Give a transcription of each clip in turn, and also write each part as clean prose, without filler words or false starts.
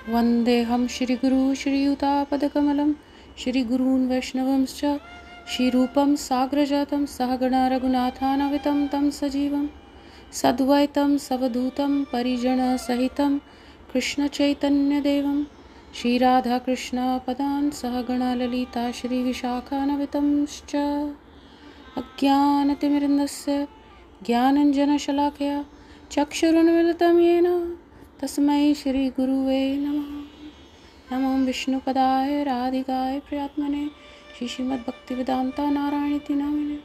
वन्देऽहं श्रीगुरू श्रीयुतापदकमलं श्रीगुरून् वैष्णवंश्च श्रीरूपं साग्रजातं सहगणा रघुनाथान्वितं तं सजीवं सद्वैतं सवधूतं परिजनसहितं कृष्णचैतन्यदेवं श्रीराधाकृष्णपदान् सहगणा ललिता श्रीविशाखान्वितंश्च अज्ञानतिमिरन्दस्य ज्ञानञ्जनशलाकया चक्षुरुन्मिलितं येन तस्मै श्रीगुरुवे नमः। नमो विष्णुपदाय राधिकाय प्रियात्मने श्रीमद्भक्तिवेदान्ता नारायणीति नामिने।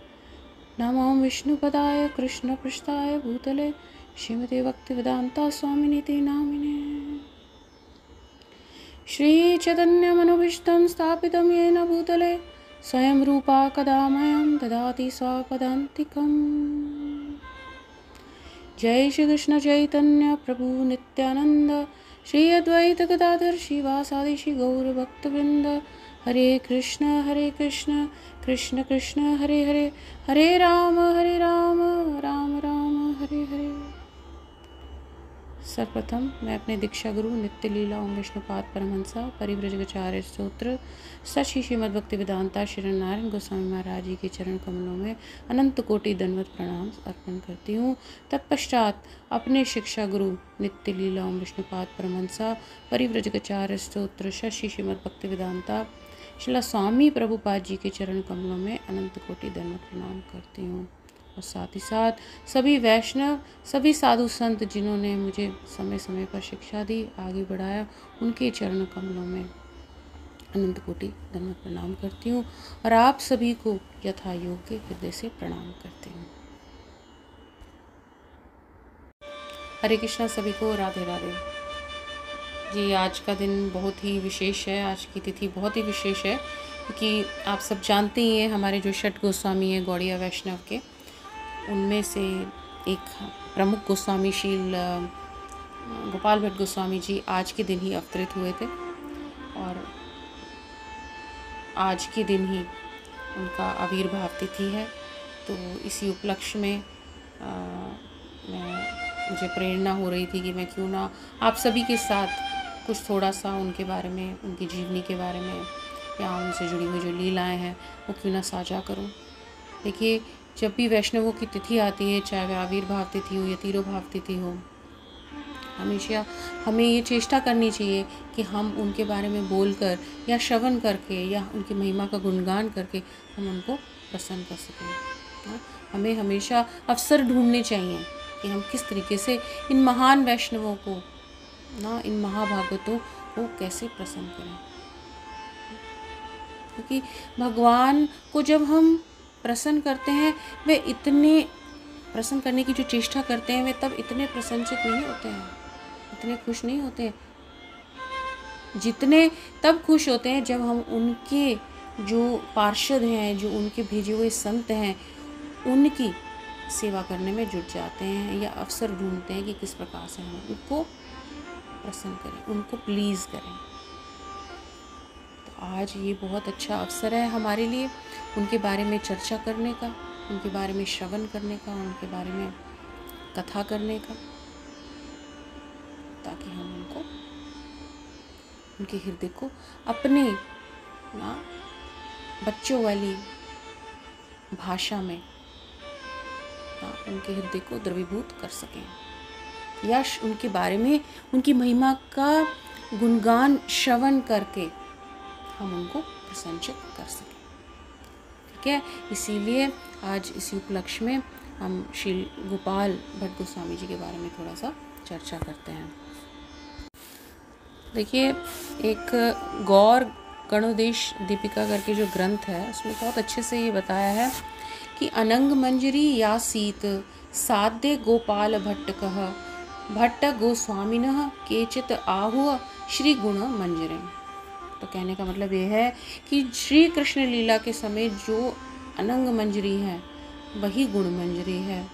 नमो विष्णुपदाय कृष्णपृष्ठाय भूतले श्रीमते भक्तिवेदान्ता स्वामिनीति नामिने। श्रीचैतन्यमनोभीष्टं स्थापितं येन भूतले स्वयं रूपा कदा मह्यं ददाति स्वपदान्तिकम्। जय श्री कृष्ण चैतन्य प्रभु नित्यानंद श्री अद्वैत गदाधर श्रीवासादि श्री गौर भक्तवृंद। हरे कृष्ण कृष्ण कृष्ण हरे हरे, हरे राम राम राम हरे हरे। सर्वप्रथम मैं अपने दीक्षा गुरु नित्य लीला ओम विष्णुपाद परमहंसा परिव्रजकाचार्य स्तोत्र सच श्रीमद् भक्ति वेदांता श्री नारायण गोस्वामी महाराज जी के चरण कमलों में अनंत कोटि दंडवत प्रणाम अर्पण करती हूँ। तत्पश्चात अपने शिक्षा गुरु नित्य लीला ओम विष्णुपाद परमहंसा परिव्रजकाचार्य स्तोत्र सच श्रीमद् भक्ति वेदांता श्रीला स्वामी प्रभुपाद जी के चरण कमलों में अनंत कोटि दंडवत प्रणाम करती हूँ। और साथ ही साथ सभी वैष्णव, सभी साधु संत जिन्होंने मुझे समय समय पर शिक्षा दी, आगे बढ़ाया, उनके चरण कमलों में अनंत कोटि दंडवत प्रणाम करती हूँ। और आप सभी को यथा योग्य हृदय से प्रणाम करती हूँ। हरे कृष्णा सभी को, राधे राधे जी। आज का दिन बहुत ही विशेष है, आज की तिथि बहुत ही विशेष है, क्योंकि आप सब जानते ही हैं हमारे जो षट गोस्वामी हैं गौड़िया वैष्णव के, उनमें से एक प्रमुख गोस्वामी शील गोपाल भट्ट गोस्वामी जी आज के दिन ही अवतरित हुए थे। और आज के दिन ही उनका आविर्भाव तिथि है। तो इसी उपलक्ष्य में मुझे प्रेरणा हो रही थी कि मैं क्यों ना आप सभी के साथ कुछ थोड़ा सा उनके बारे में, उनकी जीवनी के बारे में या उनसे जुड़ी हुई जो लीलाएं हैं वो क्यों ना साझा करूं। देखिए, जब भी वैष्णवों की तिथि आती है, चाहे वह आविर्भाव तिथि हो या तिरोभाव तिथि हो, हमेशा हमें ये चेष्टा करनी चाहिए कि हम उनके बारे में बोलकर या श्रवण करके या उनकी महिमा का गुणगान करके हम उनको प्रसन्न कर सकें। हमें हमेशा अवसर ढूंढने चाहिए कि हम किस तरीके से इन महान वैष्णवों को इन महाभागवतों को कैसे प्रसन्न करें। क्योंकि भगवान को जब हम प्रसन्न करते हैं, वे इतने प्रसन्न करने की जो चेष्टा करते हैं, वे तब इतने प्रसन्नचित नहीं होते हैं, इतने खुश नहीं होते जितने तब खुश होते हैं जब हम उनके जो पार्षद हैं, जो उनके भेजे हुए संत हैं, उनकी सेवा करने में जुट जाते हैं या अवसर ढूंढते हैं कि किस प्रकार से हम उनको प्रसन्न करें, उनको प्लीज़ करें। तो आज ये बहुत अच्छा अवसर है हमारे लिए उनके बारे में चर्चा करने का, उनके बारे में श्रवण करने का, उनके बारे में कथा करने का, ताकि हम उनको, उनके हृदय को अपने बच्चों वाली भाषा में उनके हृदय को द्रवीभूत कर सकें या उनके बारे में, उनकी महिमा का गुणगान श्रवण करके हम उनको प्रसन्नचित कर सकें। ठीक है, इसीलिए आज इसी उपलक्ष्य में हम श्री गोपाल भट्ट गोस्वामी जी के बारे में थोड़ा सा चर्चा करते हैं। देखिए, एक गौर गणोदेश दीपिका करके जो ग्रंथ है, उसमें बहुत अच्छे से ये बताया है कि अनंग मंजरी या सीत साध्य गोपाल भट्ट कह भट्ट गोस्वामिनः केचित आहुः श्री गुण मंजरे। तो कहने का मतलब ये है कि श्री कृष्ण लीला के समय जो अनंग मंजरी है वही गुण मंजरी है,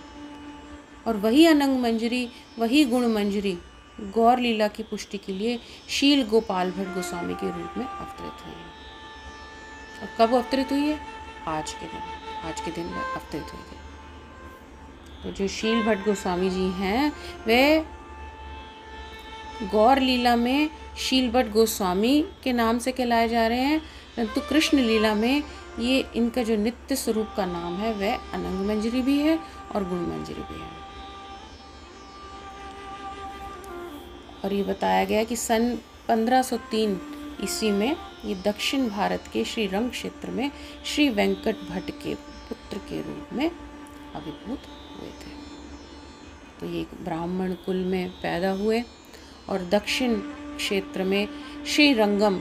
और वही अनंग मंजरी, वही गुण मंजरी गौर लीला की पुष्टि के लिए शील गोपाल भट्ट गोस्वामी के रूप में अवतरित हुई है। और कब अवतरित हुई है? आज के दिन में अवतरित हुई है। तो जो शील भट्ट गोस्वामी जी हैं, वे गौर लीला में शीलभट्ट गोस्वामी के नाम से कहलाए जा रहे हैं, परंतु कृष्ण लीला में ये इनका जो नित्य स्वरूप का नाम है वह अनंग मंजरी भी है और गुण मंजरी भी है। और ये बताया गया कि सन 1503 ईस्वी में ये दक्षिण भारत के श्रीरंग क्षेत्र में श्री वेंकट भट्ट के पुत्र के रूप में आविर्भूत हुए थे। तो ये एक ब्राह्मण कुल में पैदा हुए और दक्षिण क्षेत्र में श्रीरंगम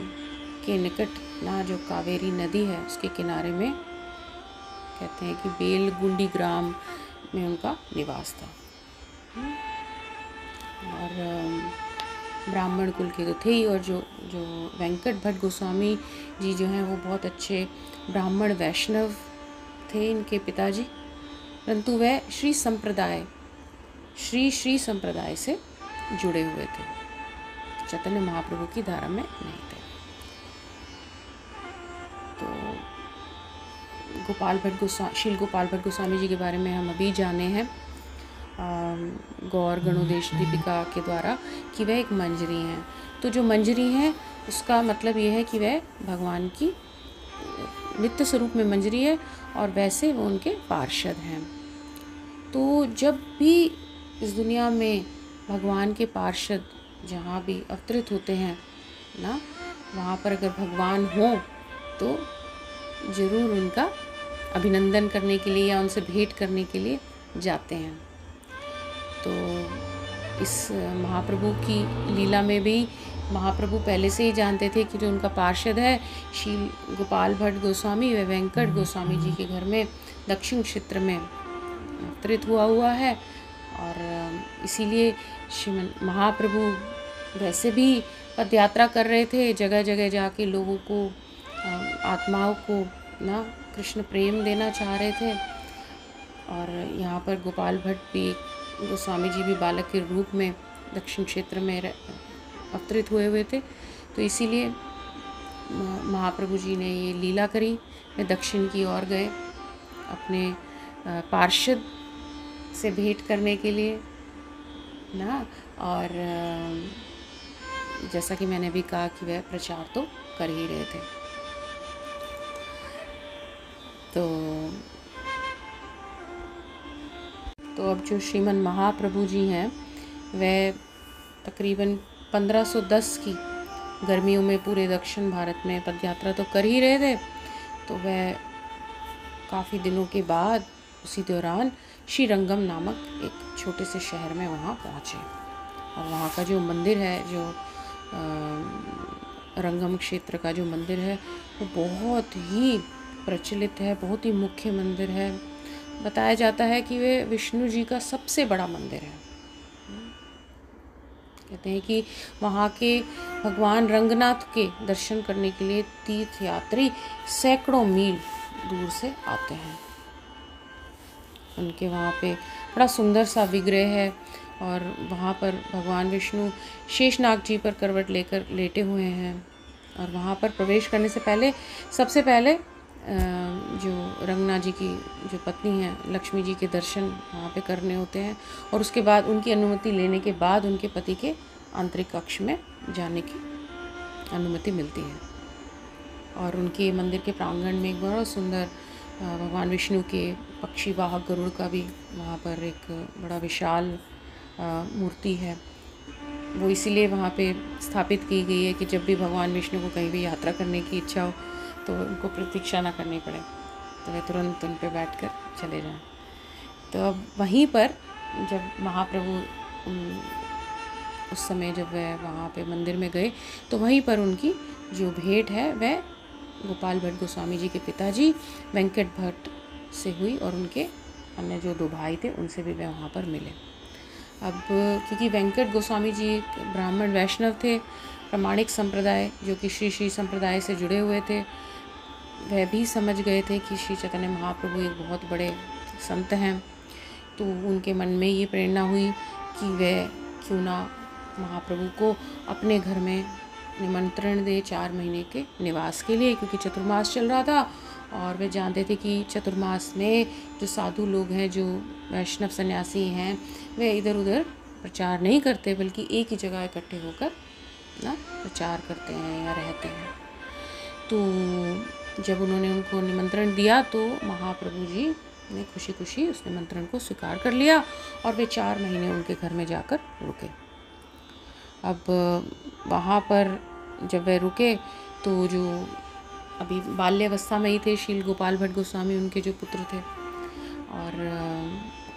के निकट ना जो कावेरी नदी है उसके किनारे में कहते हैं कि बेलगुंडी ग्राम में उनका निवास था। और ब्राह्मण कुल के तो थे ही, और जो वेंकट भट्ट गोस्वामी जी जो हैं वो बहुत अच्छे ब्राह्मण वैष्णव थे इनके पिताजी, परंतु वह श्री संप्रदाय से जुड़े हुए थे, चैतन्य महाप्रभु की धारा में नहीं थे। तो शील गोपाल भट्ट गोस्वामी जी के बारे में हम अभी जाने हैं गौर गणोदेश दीपिका के द्वारा कि वह एक मंजरी हैं। तो जो मंजरी हैं उसका मतलब ये है कि वह भगवान की नित्य स्वरूप में मंजरी है और वैसे वो उनके पार्षद हैं। तो जब भी इस दुनिया में भगवान के पार्षद जहाँ भी अवतरित होते हैं ना, वहाँ पर अगर भगवान हो तो ज़रूर उनका अभिनंदन करने के लिए या उनसे भेंट करने के लिए जाते हैं। तो इस महाप्रभु की लीला में भी महाप्रभु पहले से ही जानते थे कि जो उनका पार्षद है शील गोपाल भट्ट गोस्वामी व वेंकट गोस्वामी जी के घर में दक्षिण क्षेत्र में अवतरित हुआ है। और इसीलिए श्रीमन महाप्रभु वैसे भी पदयात्रा कर रहे थे, जगह जगह जाके लोगों को आत्माओं को ना कृष्ण प्रेम देना चाह रहे थे। और यहाँ पर गोपाल भट्ट भी गोस्वामी जी भी बालक के रूप में दक्षिण क्षेत्र में अवतरित हुए थे। तो इसीलिए महाप्रभु जी ने ये लीला करी, वे दक्षिण की ओर गए अपने पार्षद से भेंट करने के लिए ना। और जैसा कि मैंने भी कहा कि वह प्रचार तो कर ही रहे थे। तो अब जो श्रीमन महाप्रभु जी हैं वह तकरीबन 1510 की गर्मियों में पूरे दक्षिण भारत में पदयात्रा तो कर ही रहे थे। तो वह काफ़ी दिनों के बाद उसी दौरान श्रीरंगम नामक एक छोटे से शहर में वहाँ पहुँचे। और वहाँ का जो मंदिर है, जो रंगम क्षेत्र का जो मंदिर है वो बहुत ही प्रचलित है, बहुत ही मुख्य मंदिर है। बताया जाता है कि वे विष्णु जी का सबसे बड़ा मंदिर है। कहते हैं कि वहाँ के भगवान रंगनाथ के दर्शन करने के लिए तीर्थयात्री सैकड़ों मील दूर से आते हैं। उनके वहाँ पे बड़ा सुंदर सा विग्रह है और वहाँ पर भगवान विष्णु शेषनाग जी पर करवट लेकर लेटे हुए हैं। और वहाँ पर प्रवेश करने से पहले सबसे पहले जो रंगनाथ जी की जो पत्नी हैं लक्ष्मी जी के दर्शन वहाँ पे करने होते हैं। और उसके बाद उनकी अनुमति लेने के बाद उनके पति के आंतरिक कक्ष में जाने की अनुमति मिलती है। और उनके मंदिर के प्रांगण में एक बड़ा सुंदर भगवान विष्णु के पक्षी वाहक गरुड़ का भी वहाँ पर एक बड़ा विशाल मूर्ति है। वो इसीलिए वहाँ पे स्थापित की गई है कि जब भी भगवान विष्णु को कहीं भी यात्रा करने की इच्छा हो तो उनको प्रतीक्षा ना करनी पड़े, तो वे तुरंत उन पे बैठकर चले जाएं। तो अब वहीं पर जब महाप्रभु उस समय जब वह वहाँ पे मंदिर में गए तो वहीं पर उनकी जो भेंट है वह गोपाल भट्ट गोस्वामी जी के पिताजी वेंकट भट्ट से हुई और उनके अन्य जो दो भाई थे उनसे भी वह वहाँ पर मिले। अब क्योंकि वेंकट गोस्वामी जी एक ब्राह्मण वैष्णव थे, प्रामाणिक संप्रदाय जो कि श्री संप्रदाय से जुड़े हुए थे, वह भी समझ गए थे कि श्री चैतन्य महाप्रभु एक बहुत बड़े संत हैं। तो उनके मन में ये प्रेरणा हुई कि वह क्यों ना महाप्रभु को अपने घर में निमंत्रण दे 4 महीने के निवास के लिए, क्योंकि चतुर्मास चल रहा था और वे जानते थे कि चतुर्मास में जो साधु लोग हैं, जो वैष्णव सन्यासी हैं, वे इधर उधर प्रचार नहीं करते बल्कि एक ही जगह इकट्ठे होकर ना प्रचार करते हैं या रहते हैं। तो जब उन्होंने उनको निमंत्रण दिया तो महाप्रभु जी ने खुशी खुशी उस निमंत्रण को स्वीकार कर लिया और वे 4 महीने उनके घर में जाकर रुके। अब वहाँ पर जब वे रुके तो जो अभी बाल्यावस्था में ही थे शील गोपाल भट्ट गोस्वामी उनके जो पुत्र थे, और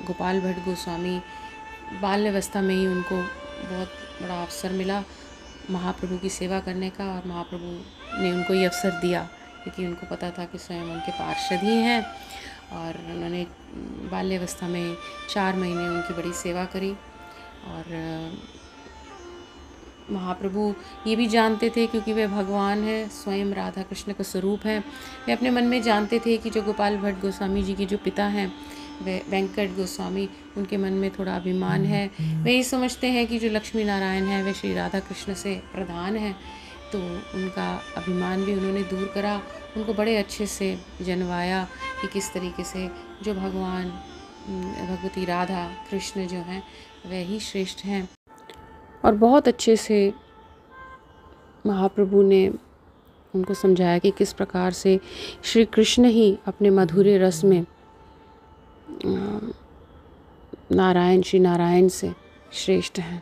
गोपाल भट्ट गोस्वामी बाल्यावस्था में ही उनको बहुत बड़ा अवसर मिला महाप्रभु की सेवा करने का, और महाप्रभु ने उनको ये अवसर दिया क्योंकि उनको पता था कि स्वयं उनके पार्षद ही हैं, और उन्होंने बाल्यावस्था में 4 महीने उनकी बड़ी सेवा करी। और महाप्रभु ये भी जानते थे क्योंकि वे भगवान हैं, स्वयं राधा कृष्ण का स्वरूप हैं। वे अपने मन में जानते थे कि जो गोपाल भट्ट गोस्वामी जी के जो पिता हैं वे वेंकट गोस्वामी, उनके मन में थोड़ा अभिमान है। वे ये समझते हैं कि जो लक्ष्मी नारायण है वे श्री राधा कृष्ण से प्रधान हैं, तो उनका अभिमान भी उन्होंने दूर करा, उनको बड़े अच्छे से जनवाया कि किस तरीके से जो भगवान भगवती राधा कृष्ण जो हैं वह ही श्रेष्ठ हैं। और बहुत अच्छे से महाप्रभु ने उनको समझाया कि किस प्रकार से श्री कृष्ण ही अपने मधुरे रस में श्री नारायण से श्रेष्ठ हैं।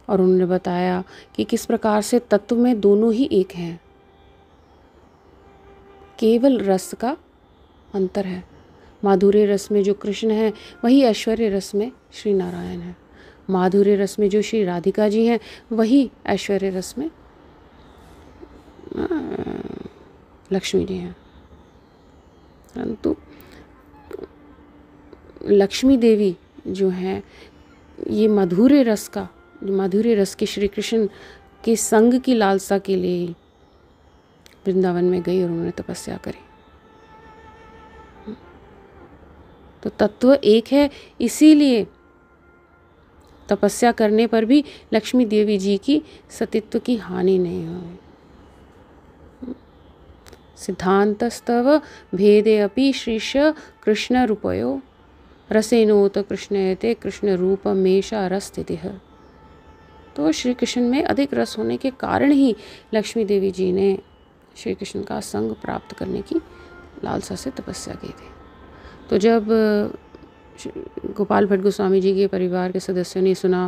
और उन्होंने बताया कि किस प्रकार से तत्व में दोनों ही एक हैं, केवल रस का अंतर है। माधुर्य रस में जो कृष्ण है वही ऐश्वर्य रस में श्री नारायण है। माधुर्य रस में जो श्री राधिका जी हैं वही ऐश्वर्य रस में लक्ष्मी जी हैं। परंतु लक्ष्मी देवी जो हैं ये माधुर्य रस के श्री कृष्ण के संग की लालसा के लिए ही वृंदावन में गई और उन्होंने तपस्या करी। तो तत्व एक है, इसीलिए तपस्या करने पर भी लक्ष्मी देवी जी की सतीत्व की हानि नहीं हुई। सिद्धांतस्तव भेदे अपि श्रीश कृष्ण रूपयो रसेनोत कृष्णयते कृष्ण रूपमेशा रसस्थितिः। तो श्री कृष्ण में अधिक रस होने के कारण ही लक्ष्मी देवी जी ने श्री कृष्ण का संग प्राप्त करने की लालसा से तपस्या की थी। तो जब गोपाल भट्ट गोस्वामी जी के परिवार के सदस्यों ने सुना,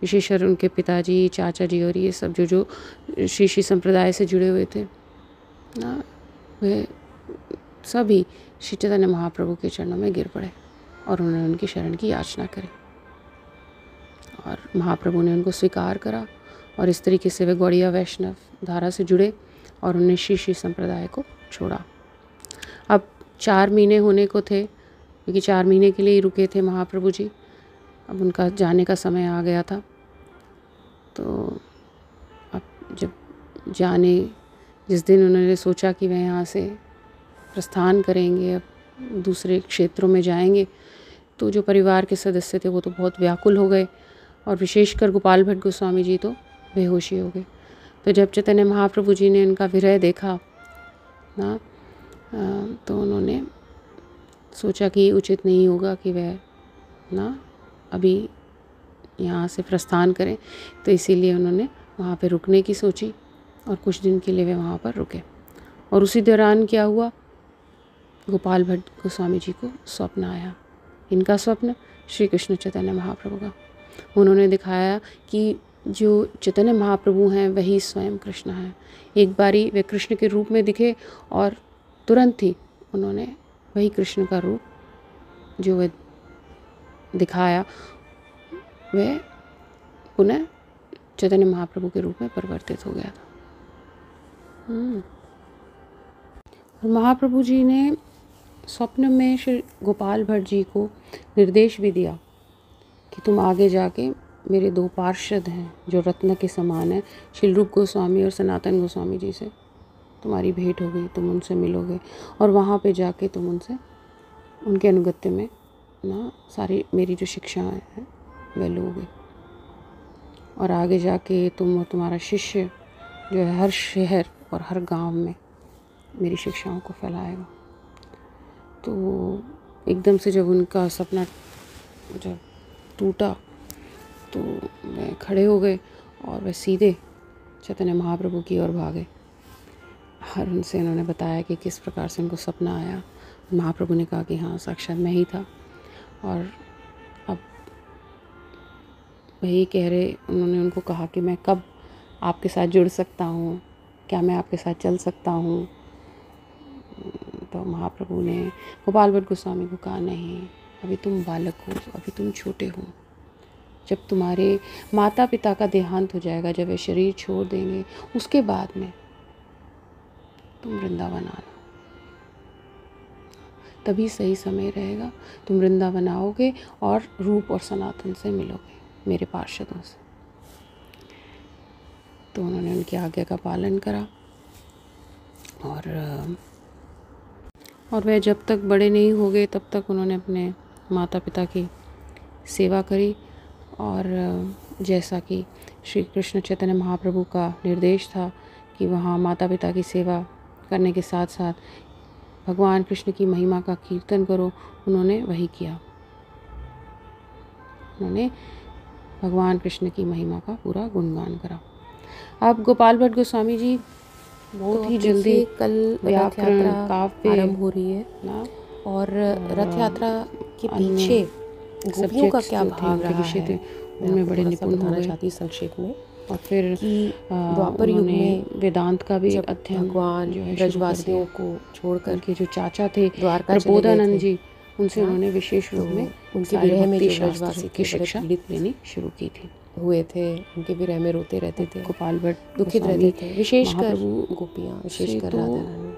विशेषकर उनके पिताजी, चाचा जी और ये सब जो श्री श्री संप्रदाय से जुड़े हुए थे ना, वे सभी श्री चैतन्य महाप्रभु के चरणों में गिर पड़े और उन्होंने उनकी शरण की याचना करी और महाप्रभु ने उनको स्वीकार करा। और इस तरीके से वे गौड़िया वैष्णव धारा से जुड़े और उन्हें श्री श्री संप्रदाय को छोड़ा। अब 4 महीने होने को थे, क्योंकि 4 महीने के लिए ही रुके थे महाप्रभु जी। अब उनका जाने का समय आ गया था। तो अब जब जिस दिन उन्होंने सोचा कि वह यहाँ से प्रस्थान करेंगे, अब दूसरे क्षेत्रों में जाएंगे, तो जो परिवार के सदस्य थे वो तो बहुत व्याकुल हो गए और विशेषकर गोपाल भट्ट गोस्वामी जी तो बेहोशी हो गए। तो जब चैतन्य महाप्रभु जी ने उनका विरह देखा ना, तो उन्होंने सोचा कि उचित नहीं होगा कि वह ना अभी यहाँ से प्रस्थान करें, तो इसीलिए उन्होंने वहाँ पे रुकने की सोची और कुछ दिन के लिए वे वहाँ पर रुके। और उसी दौरान क्या हुआ, गोपाल भट्ट गोस्वामी जी को स्वप्न आया। इनका स्वप्न श्री कृष्ण चैतन्य महाप्रभु का। उन्होंने दिखाया कि जो चैतन्य महाप्रभु हैं वही स्वयं कृष्ण हैं। एक बारी वे कृष्ण के रूप में दिखे और तुरंत ही उन्होंने वही कृष्ण का रूप जो वे दिखाया वह पुनः चैतन्य महाप्रभु के रूप में परिवर्तित हो गया था। और महाप्रभु जी ने स्वप्न में श्री गोपाल भट्ट जी को निर्देश भी दिया कि तुम आगे जाके मेरे 2 पार्षद हैं जो रत्न के समान हैं, शिलरूप गोस्वामी और सनातन गोस्वामी जी से तुम्हारी भेंट हो गई, तुम उनसे मिलोगे और वहाँ पे जाके तुम उनसे उनके अनुगत्य में ना सारी मेरी जो शिक्षाएं हैं वह लोगे और आगे जाके तुम और तुम्हारा शिष्य जो है हर शहर और हर गांव में मेरी शिक्षाओं को फैलाएगा। तो एकदम से जब उनका सपना जब टूटा तो वे खड़े हो गए और वे सीधे चैतन्य महाप्रभु की ओर भागे और उनसे उन्होंने बताया कि किस प्रकार से उनको सपना आया। महाप्रभु ने कहा कि हाँ, साक्षात मैं ही था। और अब वही कह रहे, उन्होंने उनको कहा कि मैं कब आपके साथ जुड़ सकता हूँ, क्या मैं आपके साथ चल सकता हूँ। तो महाप्रभु ने गोपाल भट्ट गोस्वामी को कहा, नहीं, अभी तुम बालक हो, अभी तुम छोटे हो। जब तुम्हारे माता पिता का देहांत हो जाएगा, जब वे शरीर छोड़ देंगे, उसके बाद में तुम वृंदावन आना, तभी सही समय रहेगा। तुम वृंदावन आओगे और रूप और सनातन से मिलोगे, मेरे पार्षदों से। तो उन्होंने उनकी आज्ञा का पालन करा और वह जब तक बड़े नहीं हो गए तब तक उन्होंने अपने माता पिता की सेवा करी। और जैसा कि श्री कृष्ण चैतन्य महाप्रभु का निर्देश था कि वहाँ माता पिता की सेवा करने के साथ साथ भगवान कृष्ण की महिमा का कीर्तन करो, उन्होंने वही किया। उन्होंने भगवान कृष्ण की महिमा का पूरा गुणगान करा। अब गोपाल भट्ट गोस्वामी जी बहुत ही जल्दी कल व्याकरण यात्रा काव्य आरंभ हो रही है ना, और रथ यात्रा के पीछे गोपियों का क्या भाव रहा है, उनमें बड़े निपुण हो गए। चाहती संक्षेप में। और फिर द्वापर युग में वेदांत का भी अध्ययन भगवान जो है ब्रजवासियों को छोड़कर उनके जो चाचा थे द्वारका चले गए प्रबोधानंद थे, जी, उनसे उन्होंने विशेष रूप में उनके सारे विरह में भक्ति जो शास्त्र ब्रजवासी की थे बड़े शिक्षा पीड़ित लेनी शुरू की थी। हुए थे, उनके विरह में रोते रहते थे, गोपाल भट्ट दुखित गोस्वामी रहते थे, विशेषकर महाप्रभु गोपियाँ, से विशेषकर तो राधा रानी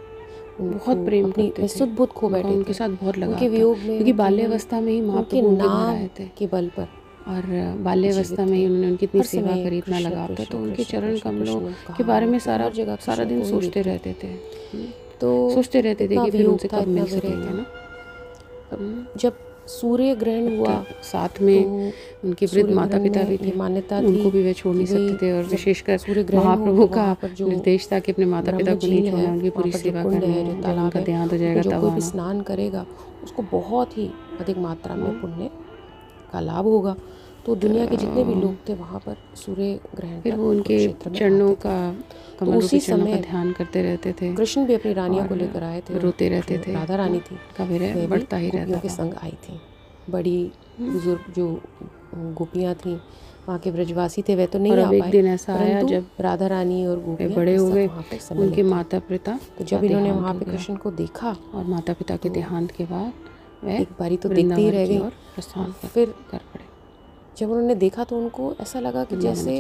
बहुत प्रेम करते थे, सुध बुध खो बैठे उनके थे। साथ बहुत लगाव उनके था, वियोग में क्योंकि बाल्यावस्था में ही महाप्रभु उनके घर आए थे के बल पर और बाल्यावस्था में ही उन्होंने उनकी इतनी हर सेवा समय करी, इतना कृष्ण, लगाव था। कृष्ण, तो उनके कृष्ण, चरण कृष्ण, कमलों कृष्ण के बारे में कहा, हर जगह सारा दिन कृष्ण को ही सोचते देखते रहते थे। तो सोचते रहते थे इतना कि फिर वियोग उनसे था, कब मिल इतना विरह सकेंगे था। ना। जब सूर्य ग्रहण हुआ साथ में तो उनके वृद्ध माता पिता भी थे, मान्यता थी, उनको भी वे छोड़ नहीं सकते थे। और विशेषकर महाप्रभु का निर्देश था कि अपने माता पिता को नहीं छोड़ना, उनकी पूरी सेवा करनी है। जब उनका देहांत हो जाएगा तब कोई भी आना। स्नान करेगा उसको बहुत ही अधिक मात्रा में पुण्य का लाभ होगा। तो दुनिया के जितने भी लोग थे वहाँ पर सूर्य ग्रहण फिर वो उनके चरणों का, कमलों के चरणों का ध्यान करते रहते थे। कृष्ण भी अपनी रानियों को लेकर आए थे, रोते रहते थे। राधा रानी थी, कभी बढ़ता ही रहता के संग आई थी। बड़ी बुजुर्ग जो गोपियाँ थी वहाँ के ब्रजवासी थे, वे तो नहीं आ पाए। एक दिन ऐसा आया जब राधा रानी और गोपियाँ बड़े हो गए, उनके माता पिता, तो जब इन्होंने वहाँ पे कृष्ण को देखा और माता पिता के देहांत के बाद वह एक बारी तो देखते ही रह गई और प्रस्थान फिर कर पड़े। जब उन्होंने देखा तो उनको ऐसा लगा कि जैसे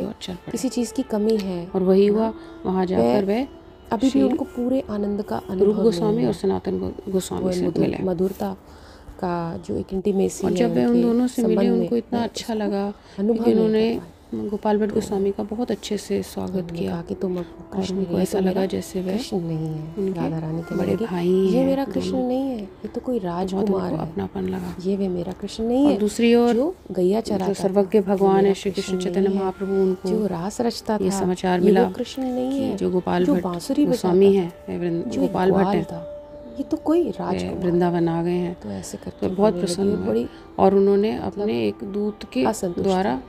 किसी चीज़ की कमी है, और वही हुआ। वहाँ जाकर वह अभी भी उनको पूरे आनंद का अनुभव रूप गोस्वामी और सनातन गोस्वामी से मिले। मधुरता का जो एक इंटीमेसी और है, जब वे उन दोनों से मिले, उनको इतना अच्छा लगा क्योंकि उन्होंने गोपाल भट्ट गोस्वामी का बहुत अच्छे से स्वागत किया कि तुम कृष्ण को ऐसा लगा जैसे वह कृष्ण नहीं है, राधा रानी के बड़े भाई हैं। ये मेरा कृष्ण नहीं है, ये तो कोई राजकुमार है, अपनापन लगा। ये वे मेरा कृष्ण नहीं है। दूसरी ओर जो गैया चराता, सर्वज्ञ भगवान है श्री कृष्ण चैतन्य महाप्रभु, उनको जो रास रचता था, ये समाचार मिला कृष्ण नहीं है, जो गोपाल भट्ट बांसुरी गोस्वामी है, गोपाल भट्ट है, ये तो कोई राजकुमार वृंदावन आ गए हैं। तो ऐसे करके बहुत प्रसन्न हुए और उन्होंने अपने एक दूत के द्वारा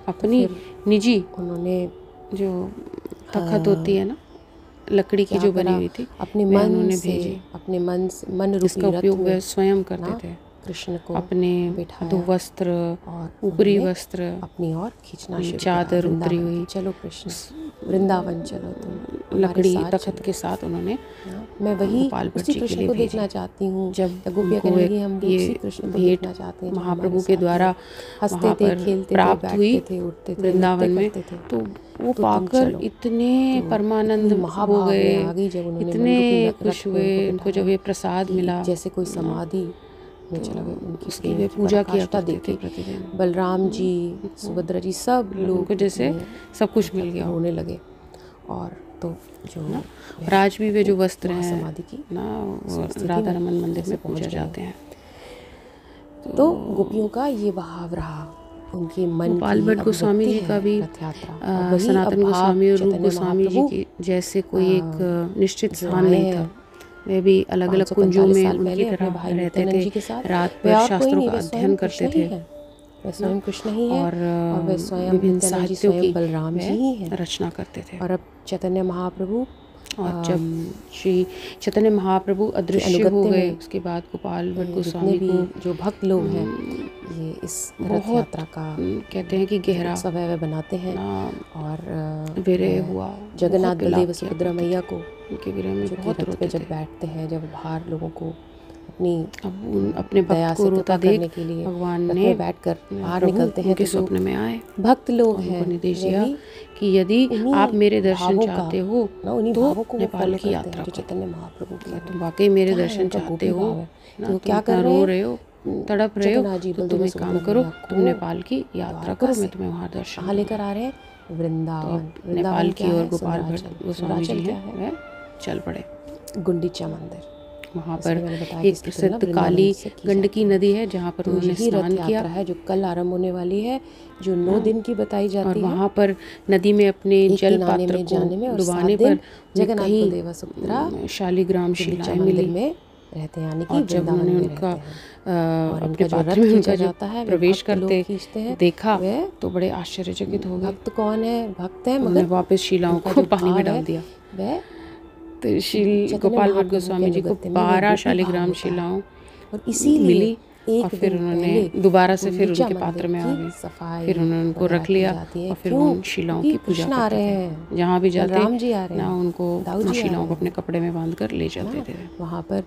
अपनी निजी, उन्होंने जो तखत होती है ना, लकड़ी की जो बनी हुई थी, अपने मन से, अपने मन जिसका उपयोग वह स्वयं करते थे, कृष्ण को अपने अधो वस्त्र और ऊपरी वस्त्र अपनी ओर खींचना शुरू, चादर उतरी हुई, चलो कृष्ण वृंदावन चलो, तुम लकड़ी तखत के साथ उन्होंने मैं वही गोपाल भट्ट जी के लिए देखना चाहती हूँ। जब गोपियाँ कहने लगी हम ये कृष्ण को भेंट देखना चाहते हैं, महाप्रभु के द्वारा हंसते थे, खेलते प्राप्त हुई थे, उठते थे, वृंदावन में, तो वो पाकर इतने परमानंद हो गए, इतने खुश हुए। उनको जब ये प्रसाद मिला, जैसे कोई समाधि में चला गया, उनकी उसकी वे पूजा किया करते थे प्रतिदिन। बलराम जी, सुभद्रा जी, सब लोग जैसे सब कुछ मिल गया होने लगे। और तो जो राज भी वे जो वस्त्र हैं समाधि की ना, राधा रमन मंदिर में पूजा जाते हैं। तो गोपियों का ये भाव रहा, उनके मन की गोपाल भट्ट गोस्वामी जी का भी सनातन गोस्वामी और रूप गोस्वामी जी की जैसे कोई एक निश्चित स्थान नहीं था। वे भी अलग अलग कुंजों में उनकी तरह रहते थे, रात भर शास्त्रों का अध्ययन करते थे वह स्वयं कृष्ण ही है और वह स्वयं विभिन्न नित्यानंद जी साहित्यों की स्वयं बलराम जी ही हैं। रचना करते थे। और अब चैतन्य महाप्रभु और जब श्री चैतन्य महाप्रभु अदृश्य हो अनुगत्य गए में उसके बाद गोपाल भट्ट जितने गोस्वामी भी को जो भक्त लोग हैं ये इस रथ बहुत यात्रा का कहते हैं कि गहरा उत्सव है वह बनाते हैं और विरह वह हुआ, जगन्नाथ बहुत बलदेव विलाप किया सुभद्रा करते मैया थे। को उनके विरह में जो कि बहुत रथ पे रोते जब थे। बैठते हैं, जब बाहर लोगों को अपनी अपने दया भक्त से को रोता कृपा करने देख के लिए भगवान रथ ने में बैठकर बाहर प्रभु निकलते हैं, उनके तो जो स्वप्न में आए भक्त लोग और हैं उनको निर्देश वे दिया भी कि यदि उन्हीं आप मेरे दर्शन भावों चाहते का हो ना उन्हीं तो भावों को वो नेपाल फॉलो की करते हैं यात्रा जो करो। चैतन्य महाप्रभु के अगर हैं। तुम वाकई मेरे क्या है दर्शन उनका चाहते गोपी हो भाव है। ना, तो तुम क्या इतना कर रो रहे रहे हो, तड़प रहे हो, जगन्नाथ जी तो तुम बलदेव एक काम सुभद्रा करो, मैया तुम को नेपाल की यात्रा द्वारका करो, से मैं तुम्हें वहाँ दर्शन कहाँ लेकर दूंगा। आ रहे हैं? तो वृंदावन। अब वृंदावन नेपाल क्या की ओर है? गोपाल भट्ट सुंदराचल। गोस्वामी जी सुंदराचल हैं क्या है? वह चल पड़े। गुंडीचा मंदिर। वहाँ जैसे पर कि मैंने बताया कि एक इसकी तुलना प्रसिद्ध वृंदावन काली से की गंडकी जाती है। नदी है जहाँ पर तो उन्होंने यही रथ स्नान किया यात्रा है जो कल आरंभ होने वाली है, जो 9 दिन की बताई और जाती है। वहाँ पर नदी में अपने एक जल दिन आने पात्र में को जाने में और 7 डुबाने दिन पर जगन्नाथ कहीं बलदेव सुभद्रा शालिग्राम गुंडीचा शिलाएं मंदिर मिली में रहते हैं, यानी कि और जब वृंदावन उन्होंने में उनका रहते हैं। और अपने इनका जो पात्र रथ में खींचा उनका जो जाता है वे प्रवेश भक्त लोग करते खींचते हैं। देखा वे तो बड़े आश्चर्यचकित हो गए। भक्त कौन है? भक्त है उन्होंने मगर वापस शिलाओं उनका को जो पानी में भाव है डाल दिया। वह तो श्री चैतन्य गोपाल भट्ट महाप्रभु के गोस्वामी जी को अनुगत्य में वह 12 गोपी भाव शालिग्राम होता है। शिलाओं और इसीलिए मिली और एक फिर दिन उन्होंने पहले दोबारा से फिर गुंडीचा उनके मंदिर पात्र में आ की गए। सफाई फिर उन्होंने उनको वगैरह रख की लिया जाती है। और फिर क्यों? उन शिलाओं क्योंकि की पूजा कृष्ण आ करते रहे थे। हैं, जहाँ भी जाते बलराम जी आ रहे ना हैं, उनको दाऊ उन जी आ शिलाओं रहे को अपने हैं कपड़े में बांध कर ले जाते ना। थे। वहाँ पर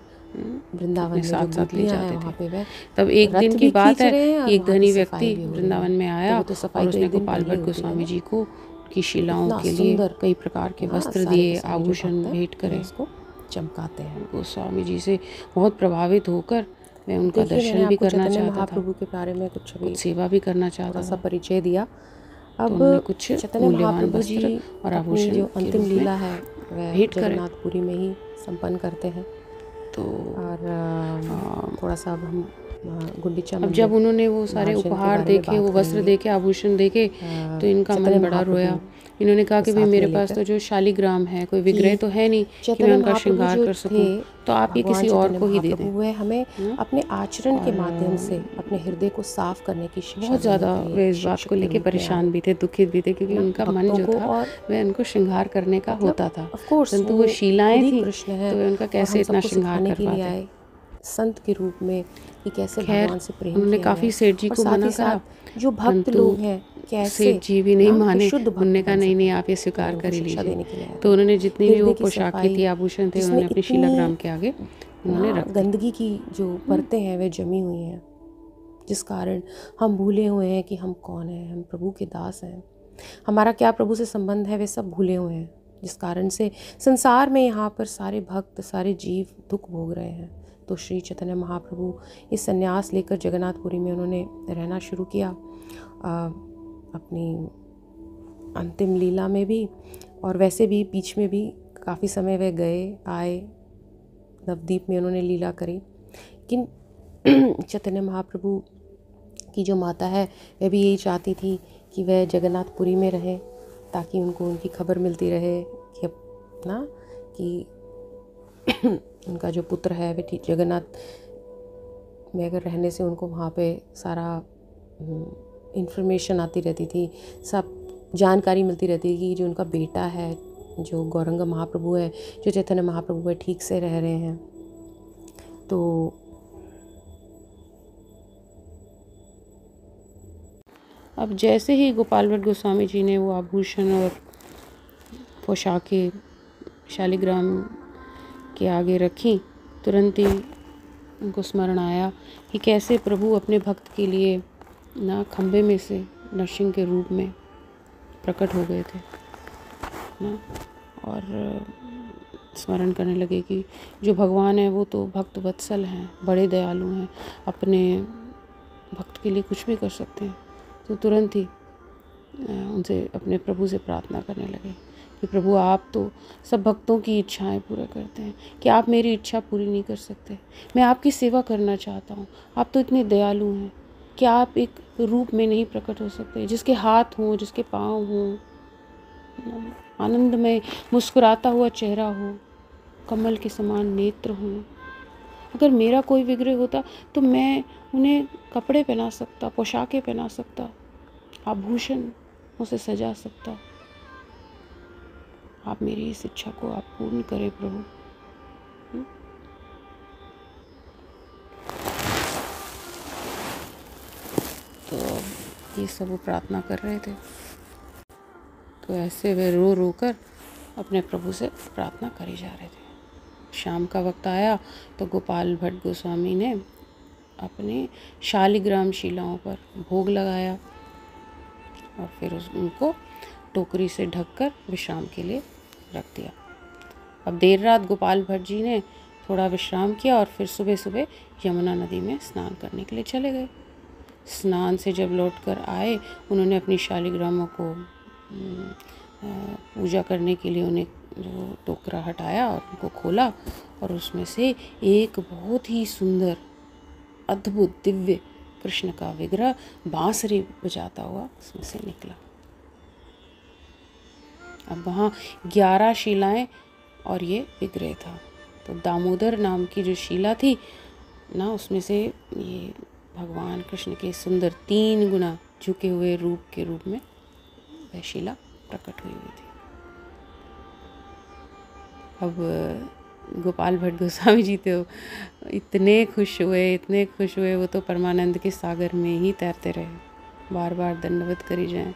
वृंदावन अपने में जो साथ साथ ले गोपियाँ हैं जाते वहाँ थे। पे वह तब एक दिन रथ की भी बात खींच है रहे हैं और कि एक वहाँ धनी की व्यक्ति सफाई भी हो रही वृंदावन है। में तो आया वो तो सफाई और तो उसने एक दिन गोपाल पहले भट्ट होती है गोस्वामी ना। जी को की शिलाओं इतना के लिए सुंदर कई प्रकार के ना वस्त्र सारे दिए, के सारे जो आभूषण भक्त हैं भेंट करे। उसको चमकाते हैं। गोस्वामी जी से बहुत प्रभावित होकर मैं उनका देखिए, मैंने दर्शन भी आपको करना चैतन्य चाहता था, महाप्रभु के बारे में कुछ कुछ सेवा भी करना चाहता थोड़ा सा था। परिचय दिया। तो अब उन्होंने कुछ चैतन्य मूल्यवान महाप्रभु जी वस्त्र और अपनी आभूषण जो के अंतिम रूप में लीला है वह भेंट करे। जगन्नाथपुरी में ही संपन्न करते हैं। तो और थोड़ा सा अब हम गुंडीचा अब मंदिर जब उन्होंने वो सारे मार्जन के उपहार बारे में देखे, बात वो वस्त्र करेंगे। देखे, आभूषण देखे, तो इनका चैतन्य मन बड़ा महाप्रभु रोया। इन्होंने कहा कि को भाई साथ मेरे में पास लेकर तो जो शालिग्राम है, कोई विग्रह तो है नहीं कि चैतन्य मैं उनका महाप्रभु श्रृंगार जो कर थे, सकूं, तो आप ये भगवान किसी और चैतन्य को ही दे दें। महाप्रभु वे हमें अपने आचरण के माध्यम से अपने हृदय को साफ करने की शिक्षा बहुत ज़्यादा देने के लिए वे इस बात शिक्षक को के लेके रूप में परेशान आए। भी थे, दुखित भी थे, क्योंकि ना, उनका मन भक्तों जो को था और वह उनको श्रृंगार करने का होता था, ऑफ कोर्स परंतु वो शिलाएं खुद ही थी कृष्ण है तो वे उनका और कैसे हम इतना सबको श्रृंगार सिखाने कर के लिए पाते। आए संत के रूप में कि कैसे खैर, भगवान से प्रेम उन्होंने किया काफ़ी जाए। सेठ जी और को साथ मना ही करा, साथ जो भक्त परंतु लोग हैं कैसे सेठ जी भी नहीं ना, माने। शुद्ध भक्त उन्होंने कहा बन नहीं सकें। नहीं, आप ये स्वीकार उनको कर ही शिक्षा लीजिए। देने के लिए आए तो थे। उन्होंने जितनी भी वो हृदय की पोशाकें सफाई, थी, आभूषण थे, जिसमें उन्होंने अपनी इतनी शिलाग्राम के आगे उन्होंने रख दी। गंदगी की जो परतें हैं वे जमी हुई हैं, जिस कारण हम भूले हुए हैं कि हम कौन हैं। हम प्रभु के दास हैं, हमारा क्या प्रभु से संबंध है वे सब भूले हुए हैं, जिस कारण से संसार में यहाँ पर सारे भक्त सारे जीव दुख भोग रहे हैं। तो श्री चैतन्य महाप्रभु इस संन्यास लेकर जगन्नाथपुरी में उन्होंने रहना शुरू किया, अपनी अंतिम लीला में भी और वैसे भी बीच में भी काफ़ी समय वे गए आए। नवद्वीप में उन्होंने लीला करी, लेकिन चैतन्य महाप्रभु की जो माता है वह भी यही चाहती थी कि वह जगन्नाथपुरी में रहें, ताकि उनको उनकी खबर मिलती रहे कि अब ना कि उनका जो पुत्र है वह ठीक जगन्नाथ में अगर रहने से उनको वहाँ पे सारा इन्फॉर्मेशन आती रहती थी, सब जानकारी मिलती रहती थी कि जो उनका बेटा है, जो गौरंग महाप्रभु है, जो चैतन्य महाप्रभु है, ठीक से रह रहे हैं। तो अब जैसे ही गोपाल भट्ट गोस्वामी जी ने वो आभूषण और पोशाकें शालिग्राम के आगे रखी, तुरंत ही उनको स्मरण आया कि कैसे प्रभु अपने भक्त के लिए ना खंबे में से नरसिंह के रूप में प्रकट हो गए थे ना, और स्मरण करने लगे कि जो भगवान है वो तो भक्त वत्सल हैं, बड़े दयालु हैं, अपने भक्त के लिए कुछ भी कर सकते हैं। तो तुरंत ही उनसे अपने प्रभु से प्रार्थना करने लगे कि प्रभु आप तो सब भक्तों की इच्छाएं पूरा करते हैं, कि आप मेरी इच्छा पूरी नहीं कर सकते। मैं आपकी सेवा करना चाहता हूँ, आप तो इतने दयालु हैं कि आप एक रूप में नहीं प्रकट हो सकते, जिसके हाथ हों, जिसके पाँव हों, आनंद में मुस्कुराता हुआ चेहरा हो, कमल के समान नेत्र हों, अगर मेरा कोई विग्रह होता तो मैं उन्हें कपड़े पहना सकता, पोशाकें पहना सकता, आभूषण उसे सजा सकता। आप मेरी इस इच्छा को आप पूर्ण करें प्रभु। तो ये सब वो प्रार्थना कर रहे थे। तो ऐसे वे रो रो कर अपने प्रभु से प्रार्थना करी जा रहे थे। शाम का वक्त आया तो गोपाल भट्ट गोस्वामी ने अपने शालिग्राम शिलाओं पर भोग लगाया और फिर उनको टोकरी से ढककर विश्राम के लिए रख दिया। अब देर रात गोपाल भट्ट जी ने थोड़ा विश्राम किया और फिर सुबह सुबह यमुना नदी में स्नान करने के लिए चले गए। स्नान से जब लौटकर आए, उन्होंने अपनी शालिग्रामों को पूजा करने के लिए उन्हें जो टोकरा हटाया और उनको खोला और उसमें से एक बहुत ही सुंदर अद्भुत दिव्य कृष्ण का विग्रह बांसुरी बजाता हुआ उसमें से निकला। अब वहाँ 11 शिलाएं और ये विग्रह था। तो दामोदर नाम की जो शिला थी ना, उसमें से ये भगवान कृष्ण के सुंदर 3 गुना झुके हुए रूप के रूप में वह शिला प्रकट हुई थी। अब गोपाल भट्ट गोस्वामी जी तो इतने खुश हुए, वो तो परमानंद के सागर में ही तैरते रहे। बार बार दंडवत करी जाएं,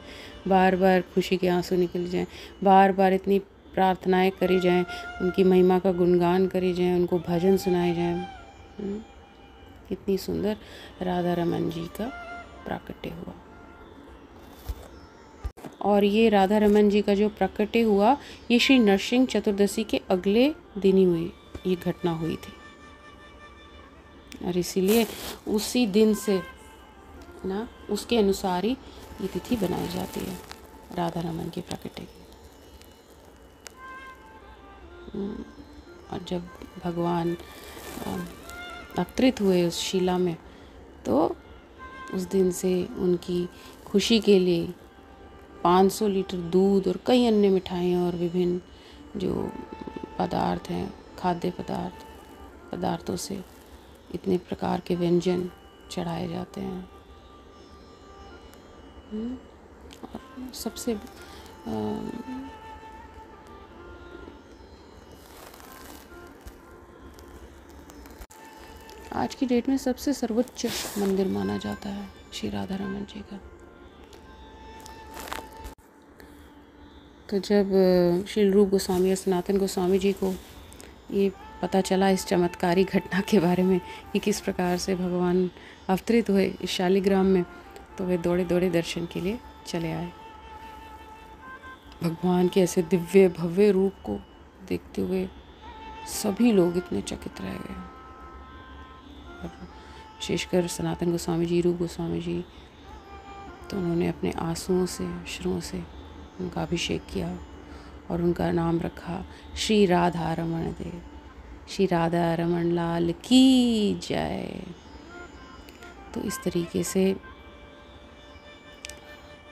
बार बार खुशी के आंसू निकल जाएं, बार बार इतनी प्रार्थनाएं करी जाएं, उनकी महिमा का गुणगान करी जाएं, उनको भजन सुनाए जाएं। कितनी सुंदर राधा रमन जी का प्राकट्य हुआ। और ये राधा रमन जी का जो प्रकट्य हुआ, ये श्री नरसिंह चतुर्दशी के अगले दिन ही ये घटना हुई थी। और इसीलिए उसी दिन से ना, उसके अनुसार ही ये तिथि बनाई जाती है राधा रमन के प्रकट्य की। और जब भगवान अवतरित हुए उस शिला में, तो उस दिन से उनकी खुशी के लिए 500 लीटर दूध और कई अन्य मिठाइयाँ और विभिन्न जो पदार्थ हैं, खाद्य पदार्थों से इतने प्रकार के व्यंजन चढ़ाए जाते हैं। और सबसे आज की डेट में सबसे सर्वोच्च मंदिर माना जाता है श्री राधा रमन जी का। तो जब श्री रूप गोस्वामी या सनातन गोस्वामी जी को ये पता चला इस चमत्कारी घटना के बारे में कि किस प्रकार से भगवान अवतरित हुए इस शालिग्राम में, तो वे दौड़े दौड़े दर्शन के लिए चले आए। भगवान के ऐसे दिव्य भव्य रूप को देखते हुए सभी लोग इतने चकित रह गए। और विशेषकर सनातन गोस्वामी जी, रूप गोस्वामी जी, तो उन्होंने अपने आंसुओं से, अश्रुओं से उनका अभिषेक किया और उनका नाम रखा श्री राधा रमन देव। श्री राधा रमन लाल की जय। तो इस तरीके से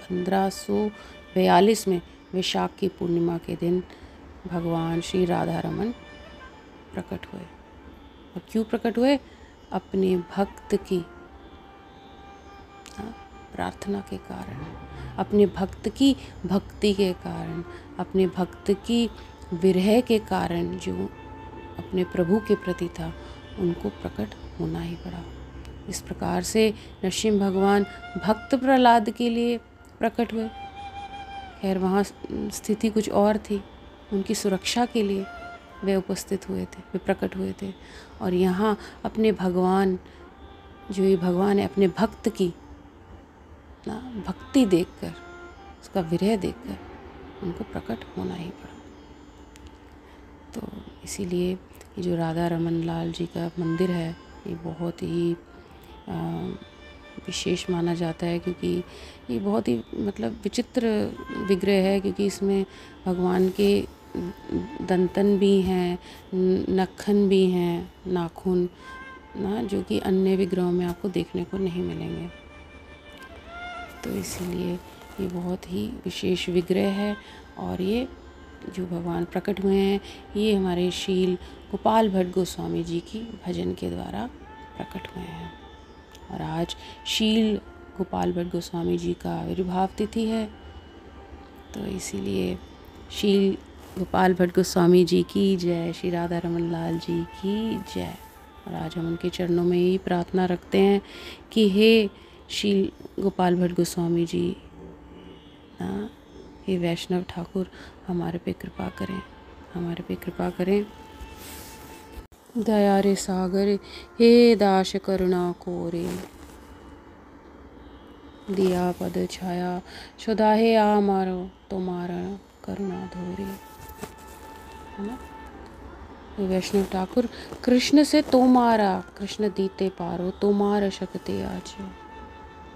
1542 में वैशाख की पूर्णिमा के दिन भगवान श्री राधा रमन प्रकट हुए। और क्यों प्रकट हुए? अपने भक्त की प्रार्थना के कारण, अपने भक्त की भक्ति के कारण, अपने भक्त की विरह के कारण जो अपने प्रभु के प्रति था, उनको प्रकट होना ही पड़ा। इस प्रकार से नरसिंह भगवान भक्त प्रहलाद के लिए प्रकट हुए। खैर वहाँ स्थिति कुछ और थी, उनकी सुरक्षा के लिए वे उपस्थित हुए थे, वे प्रकट हुए थे। और यहाँ अपने भगवान, जो ये भगवान है, अपने भक्त की ना भक्ति देखकर, उसका विरह देखकर उनको प्रकट होना ही पड़ा। तो इसीलिए ये जो राधा रमन लाल जी का मंदिर है, ये बहुत ही विशेष माना जाता है, क्योंकि ये बहुत ही मतलब विचित्र विग्रह है, क्योंकि इसमें भगवान के दंतन भी हैं, नखन भी हैं, नाखून ना, जो कि अन्य विग्रहों में आपको देखने को नहीं मिलेंगे। तो इसीलिए ये बहुत ही विशेष विग्रह है और ये जो भगवान प्रकट हुए हैं ये हमारे शील गोपाल भट्ट गोस्वामी जी की भजन के द्वारा प्रकट हुए हैं। और आज शील गोपाल भट्ट गोस्वामी जी का आविर्भाव तिथि है, तो इसीलिए शील गोपाल भट्ट गोस्वामी जी की जय, श्री राधा रमन लाल जी की जय। और आज हम उनके चरणों में यही प्रार्थना रखते हैं कि हे शील गोपाल भट्ट गोस्वामी जी, हे वैष्णव ठाकुर, हमारे पे कृपा करें, हमारे पे कृपा करें। दया रे सागर हे दाश करुणा कोरे, दिया पद छाया सुधाहे आ मारो तुम्हारा करुणा धोरे। है ना? वैष्णव ठाकुर, कृष्ण से तुम्हारा कृष्ण दीते पारो, तुम्हारा शक्ति आज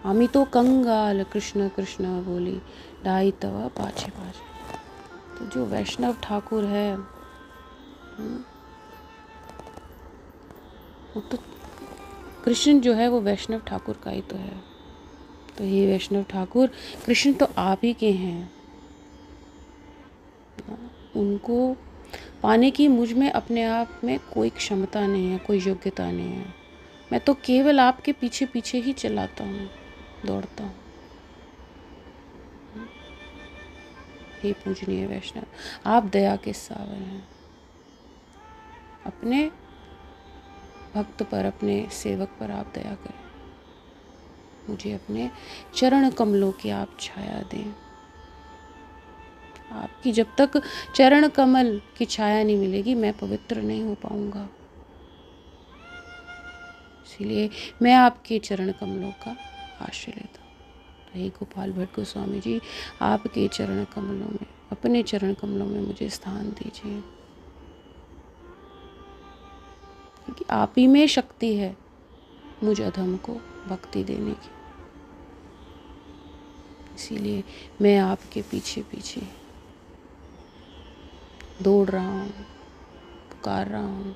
आमी तो कंगाल कृष्ण कृष्ण बोली डाई तवा पाछे पाछे। तो जो वैष्णव ठाकुर है वो तो कृष्ण जो है वो वैष्णव ठाकुर का ही तो है। तो ये वैष्णव ठाकुर कृष्ण तो आप ही के हैं, उनको पाने की मुझ में अपने आप में कोई क्षमता नहीं है, कोई योग्यता नहीं है। मैं तो केवल आपके पीछे पीछे ही चलाता हूँ, दौड़ता हूँ। हे पूजनीय वैष्णव, आप दया के सागर हैं। अपने भक्त पर, अपने सेवक पर आप दया करें। मुझे अपने चरण कमलों की आप छाया दें। आपकी जब तक चरण कमल की छाया नहीं मिलेगी मैं पवित्र नहीं हो पाऊंगा। इसीलिए मैं आपके चरण कमलों का आश्रय लेता हूँ। हे गोपाल भट्ट गोस्वामी जी, आपके चरण कमलों में, अपने चरण कमलों में मुझे स्थान दीजिए, क्योंकि आप ही में शक्ति है मुझ अधम को भक्ति देने की। इसीलिए मैं आपके पीछे पीछे दौड़ रहा हूँ, पुकार रहा हूँ,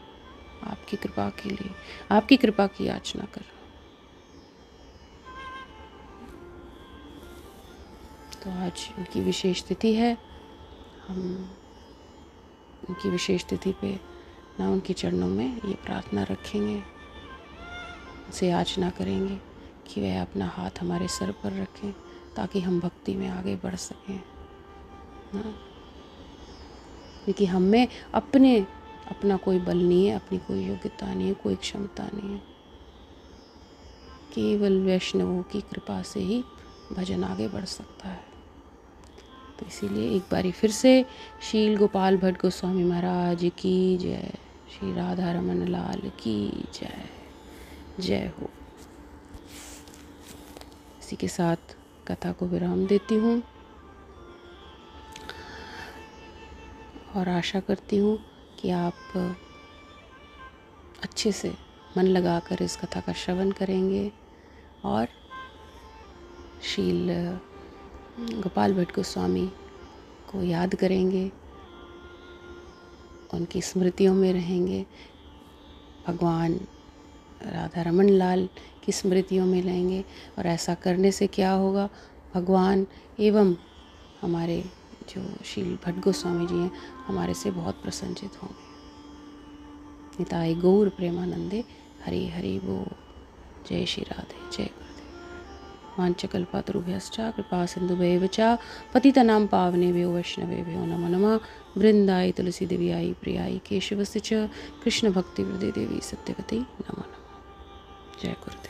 आपकी कृपा के लिए, आपकी कृपा की याचना कर रहा हूँ। तो आज उनकी विशेष तिथि है। हम उनकी विशेष तिथि पे ना उनके चरणों में ये प्रार्थना रखेंगे, उनसे याचना करेंगे कि वह अपना हाथ हमारे सर पर रखें ताकि हम भक्ति में आगे बढ़ सकें। क्योंकि हम में अपना कोई बल नहीं है, अपनी कोई योग्यता नहीं है, कोई क्षमता नहीं है। केवल वैष्णवों की कृपा से ही भजन आगे बढ़ सकता है। तो इसीलिए एक बारी फिर से शील गोपाल भट्ट गोस्वामी महाराज की जय, श्री राधा रमन लाल की जय, जय हो। इसी के साथ कथा को विराम देती हूँ और आशा करती हूँ कि आप अच्छे से मन लगाकर इस कथा का श्रवण करेंगे और शील गोपाल भट्ट गोस्वामी को याद करेंगे, उनकी स्मृतियों में रहेंगे, भगवान राधा रमन लाल की स्मृतियों में लेंगे। और ऐसा करने से क्या होगा, भगवान एवं हमारे जो शील भट्ट गोस्वामी जी हैं हमारे से बहुत प्रसन्नचित होंगे। निताई गौर प्रेमानंदे हरि हरि बोल। जय श्री राधे, जय गुरुदेव। वाञ्छकल्पतरुभ्यश्च कृपा सिन्धुभ्येव च पतितनां पावनेभ्यो वैष्णवेभ्यो नमो नमः। वृन्दाय तुलसी देव्याय प्रियाय केशवस्य च कृष्ण भक्ति वृदे देवी सत्यवती नमो नमः। जय गुरुदेव।